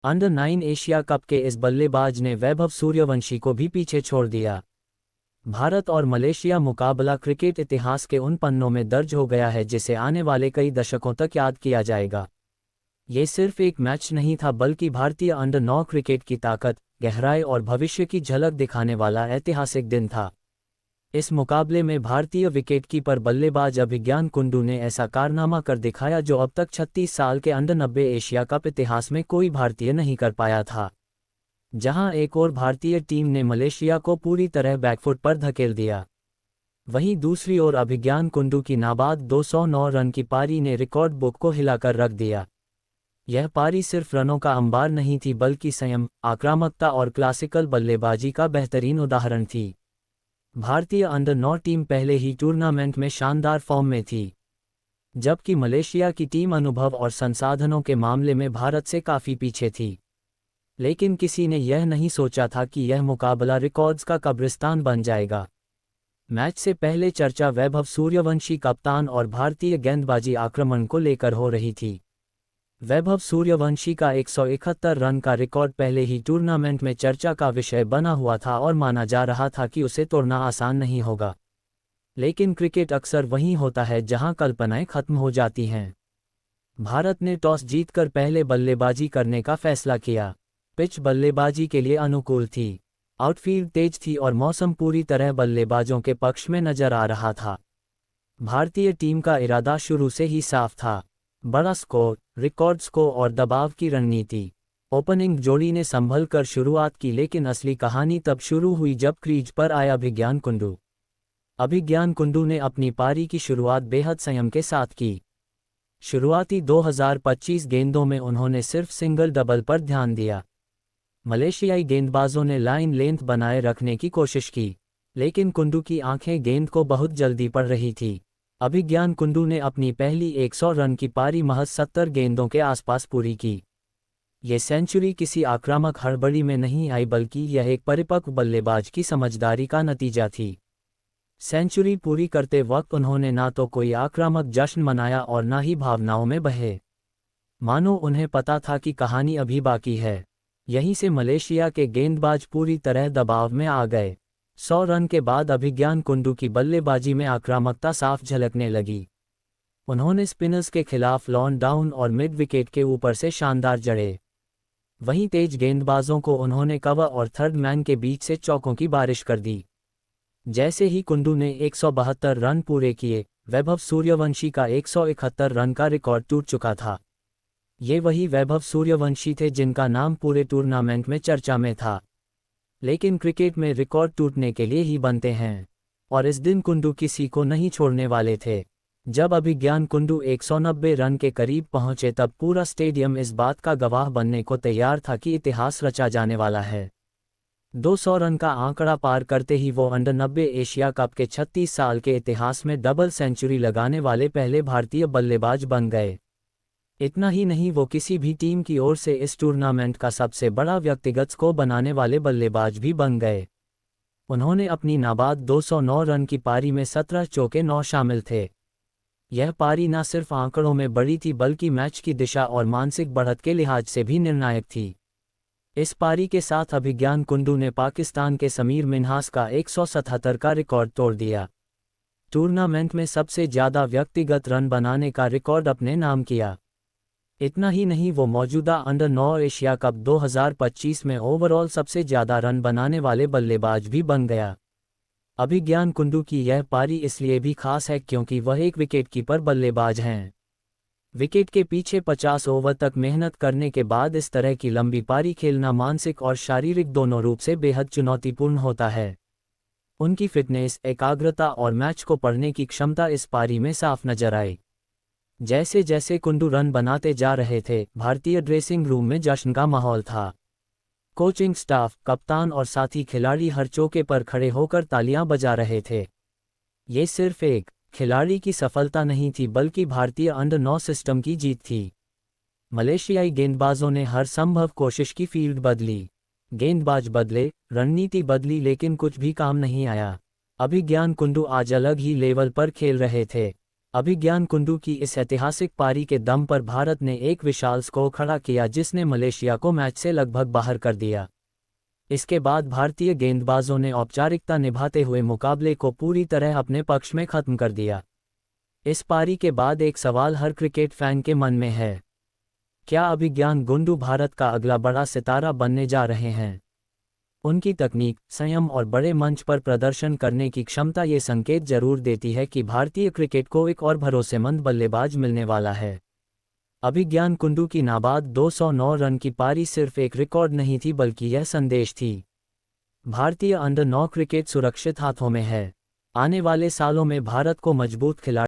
Under 9 Asia cup के इस बल्लेबाज ने वैभव सूर्यवंशी को भी पीछे छोड़ दिया। भारत और मलेशिया मुकाबला क्रिकेट इतिहास के उन पन्नों में दर्ज हो गया है जिसे आने वाले कई दशकों तक याद किया जाएगा। ये सिर्फ एक मैच नहीं था बल्कि भारतीय अंडर 9 क्रिकेट की ताकत, गहराई और भविष्य की झलक दिखाने वाला ऐतिहासिक दिन था। इस मुकाबले में भारतीय विकेटकीपर बल्लेबाज अभिज्ञान कुंडू ने ऐसा कारनामा कर दिखाया जो अब तक 36 साल के अंडर 90 एशिया कप इतिहास में कोई भारतीय नहीं कर पाया था। जहां एक और भारतीय टीम ने मलेशिया को पूरी तरह बैकफुट पर धकेल दिया, वहीं दूसरी ओर अभिज्ञान कुंडू की नाबाद 209 रन की पारी ने रिकॉर्ड बुक को हिलाकर रख दिया। यह पारी सिर्फ रनों का अंबार नहीं थी बल्कि संयम, आक्रामकता और क्लासिकल बल्लेबाजी का बेहतरीन उदाहरण थी। भारतीय अंडर 9 टीम पहले ही टूर्नामेंट में शानदार फॉर्म में थी, जबकि मलेशिया की टीम अनुभव और संसाधनों के मामले में भारत से काफ़ी पीछे थी। लेकिन किसी ने यह नहीं सोचा था कि यह मुकाबला रिकॉर्ड्स का कब्रिस्तान बन जाएगा। मैच से पहले चर्चा वैभव सूर्यवंशी कप्तान और भारतीय गेंदबाजी आक्रमण को लेकर हो रही थी। वैभव सूर्यवंशी का 171 रन का रिकॉर्ड पहले ही टूर्नामेंट में चर्चा का विषय बना हुआ था और माना जा रहा था कि उसे तोड़ना आसान नहीं होगा। लेकिन क्रिकेट अक्सर वहीं होता है जहां कल्पनाएं खत्म हो जाती हैं। भारत ने टॉस जीतकर पहले बल्लेबाजी करने का फैसला किया। पिच बल्लेबाजी के लिए अनुकूल थी, आउटफील्ड तेज थी और मौसम पूरी तरह बल्लेबाजों के पक्ष में नजर आ रहा था। भारतीय टीम का इरादा शुरू से ही साफ था, बड़ा स्कोर, रिकॉर्ड स्कोर और दबाव की रणनीति। ओपनिंग जोड़ी ने संभल कर शुरुआत की लेकिन असली कहानी तब शुरू हुई जब क्रीज पर आया अभिज्ञान कुंडू। अभिज्ञान कुंडू ने अपनी पारी की शुरुआत बेहद संयम के साथ की। शुरुआती 2025 गेंदों में उन्होंने सिर्फ सिंगल डबल पर ध्यान दिया। मलेशियाई गेंदबाजों ने लाइन लेंथ बनाए रखने की कोशिश की, लेकिन कुंडू की आंखें गेंद को बहुत जल्दी पड़ रही थी। अभिज्ञान कुंडू ने अपनी पहली 100 रन की पारी महज 70 गेंदों के आसपास पूरी की। ये सेंचुरी किसी आक्रामक हड़बड़ी में नहीं आई बल्कि यह एक परिपक्व बल्लेबाज की समझदारी का नतीजा थी। सेंचुरी पूरी करते वक्त उन्होंने ना तो कोई आक्रामक जश्न मनाया और ना ही भावनाओं में बहे, मानो उन्हें पता था कि कहानी अभी बाकी है। यहीं से मलेशिया के गेंदबाज पूरी तरह दबाव में आ गए। 100 रन के बाद अभिज्ञान कुंडू की बल्लेबाजी में आक्रामकता साफ झलकने लगी। उन्होंने स्पिनर्स के खिलाफ लॉन डाउन और मिड विकेट के ऊपर से शानदार जड़े। वहीं तेज गेंदबाजों को उन्होंने कवर और थर्ड मैन के बीच से चौकों की बारिश कर दी। जैसे ही कुंडू ने 172 रन पूरे किए, वैभव सूर्यवंशी का 171 रन का रिकॉर्ड टूट चुका था। ये वही वैभव सूर्यवंशी थे जिनका नाम पूरे टूर्नामेंट में चर्चा में था। लेकिन क्रिकेट में रिकॉर्ड टूटने के लिए ही बनते हैं, और इस दिन कुंडू किसी को नहीं छोड़ने वाले थे। जब अभिज्ञान कुंडू 190 रन के करीब पहुंचे तब पूरा स्टेडियम इस बात का गवाह बनने को तैयार था कि इतिहास रचा जाने वाला है। 200 रन का आंकड़ा पार करते ही वो अंडर 90 एशिया कप के 36 साल के इतिहास में डबल सेंचुरी लगाने वाले पहले भारतीय बल्लेबाज बन गए। इतना ही नहीं, वो किसी भी टीम की ओर से इस टूर्नामेंट का सबसे बड़ा व्यक्तिगत स्कोर बनाने वाले बल्लेबाज भी बन गए। उन्होंने अपनी नाबाद 209 रन की पारी में 17 चौके 9 शामिल थे। यह पारी न सिर्फ आंकड़ों में बड़ी थी बल्कि मैच की दिशा और मानसिक बढ़त के लिहाज से भी निर्णायक थी। इस पारी के साथ अभिज्ञान कुंडू ने पाकिस्तान के समीर मिन्हास का 177 का रिकॉर्ड तोड़ दिया। टूर्नामेंट में सबसे ज़्यादा व्यक्तिगत रन बनाने का रिकॉर्ड अपने नाम किया। इतना ही नहीं, वो मौजूदा अंडर 9 एशिया कप 2025 में ओवरऑल सबसे ज़्यादा रन बनाने वाले बल्लेबाज भी बन गया। अभिज्ञान कुंडू की यह पारी इसलिए भी खास है क्योंकि वह एक विकेटकीपर बल्लेबाज हैं। विकेट के पीछे 50 ओवर तक मेहनत करने के बाद इस तरह की लंबी पारी खेलना मानसिक और शारीरिक दोनों रूप से बेहद चुनौतीपूर्ण होता है। उनकी फिटनेस, एकाग्रता और मैच को पढ़ने की क्षमता इस पारी में साफ नजर आई। जैसे जैसे कुंडू रन बनाते जा रहे थे, भारतीय ड्रेसिंग रूम में जश्न का माहौल था। कोचिंग स्टाफ, कप्तान और साथी खिलाड़ी हर चौके पर खड़े होकर तालियां बजा रहे थे। ये सिर्फ एक खिलाड़ी की सफलता नहीं थी बल्कि भारतीय अंडर 9 सिस्टम की जीत थी। मलेशियाई गेंदबाजों ने हर संभव कोशिश की, फील्ड बदली, गेंदबाज बदले, रणनीति बदली, लेकिन कुछ भी काम नहीं आया। अभिज्ञान कुंडू आज अलग ही लेवल पर खेल रहे थे। अभिज्ञान कुंडू की इस ऐतिहासिक पारी के दम पर भारत ने एक विशाल स्कोर खड़ा किया जिसने मलेशिया को मैच से लगभग बाहर कर दिया। इसके बाद भारतीय गेंदबाजों ने औपचारिकता निभाते हुए मुकाबले को पूरी तरह अपने पक्ष में खत्म कर दिया। इस पारी के बाद एक सवाल हर क्रिकेट फैन के मन में है, क्या अभिज्ञान कुंडू भारत का अगला बड़ा सितारा बनने जा रहे हैं? उनकी तकनीक, संयम और बड़े मंच पर प्रदर्शन करने की क्षमता ये संकेत जरूर देती है कि भारतीय क्रिकेट को एक और भरोसेमंद बल्लेबाज मिलने वाला है। अभिज्ञान कुंडू की नाबाद 209 रन की पारी सिर्फ एक रिकॉर्ड नहीं थी बल्कि यह संदेश थी, भारतीय अंडर 9 क्रिकेट सुरक्षित हाथों में है। आने वाले सालों में भारत को मजबूत खिलाड़ी